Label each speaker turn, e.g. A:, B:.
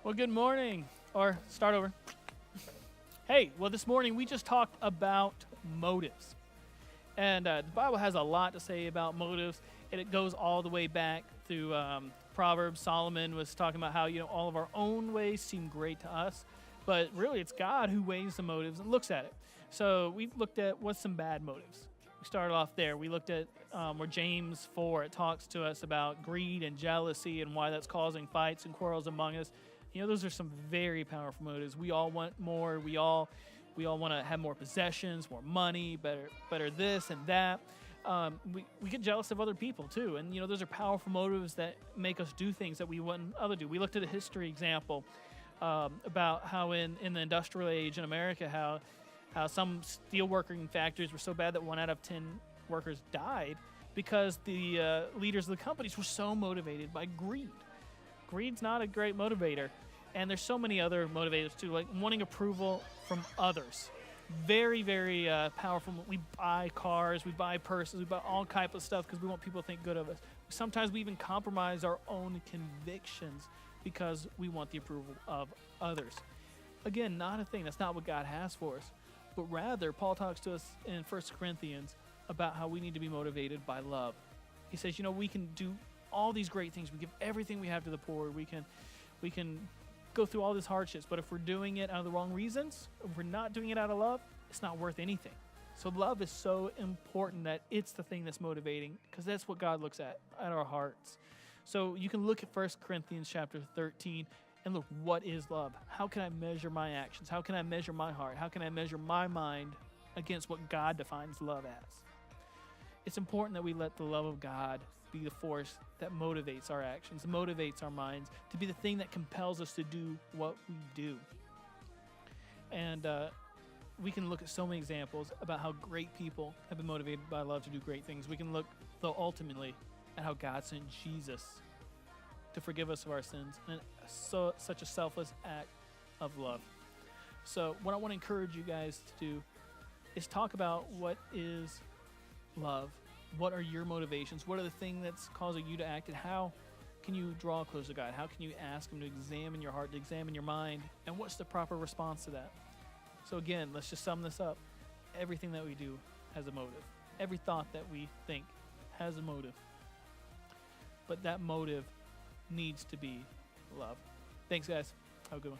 A: Well, good morning. Or start over. Hey, well, this morning we just talked about motives. And the Bible has a lot to say about motives, and it goes all the way back through Proverbs. Solomon was talking about how, all of our own ways seem great to us, but really it's God who weighs the motives and looks at it. So we looked at what's some bad motives. We started off there. We looked at where James 4, it talks to us about greed and jealousy and why that's causing fights and quarrels among us. Those are some very powerful motives. We all want more. We all want to have more possessions, more money, better this and that. We get jealous of other people too, and those are powerful motives that make us do things that we wouldn't other do. We looked at a history example about how in the industrial age in America, how some steel working factories were so bad that 1 out of 10 workers died because the leaders of the companies were so motivated by greed. Greed's not a great motivator. And there's so many other motivators too, like wanting approval from others. Very, very powerful. We buy cars, we buy purses, we buy all type of stuff because we want people to think good of us. Sometimes we even compromise our own convictions because we want the approval of others. Again, not a thing. That's not what God has for us. But rather, Paul talks to us in 1 Corinthians about how we need to be motivated by love. He says, we can do all these great things. We give everything we have to the poor. We can go through all these hardships, but if we're doing it out of the wrong reasons, if we're not doing it out of love, it's not worth anything. So love is so important that it's the thing that's motivating, because that's what God looks at our hearts. So you can look at 1 Corinthians chapter 13 and look, what is love? How can I measure my actions? How can I measure my heart? How can I measure my mind against what God defines love as? It's important that we let the love of God be the force that motivates our actions, motivates our minds, to be the thing that compels us to do what we do. And we can look at so many examples about how great people have been motivated by love to do great things. We can look, though, ultimately at how God sent Jesus to forgive us of our sins, and such a selfless act of love. So what I want to encourage you guys to do is talk about what is love. What are your motivations? What are the things that's causing you to act? And how can you draw close to God? How can you ask Him to examine your heart, to examine your mind? And what's the proper response to that? So again, let's just sum this up. Everything that we do has a motive. Every thought that we think has a motive. But that motive needs to be love. Thanks, guys. Have a good one.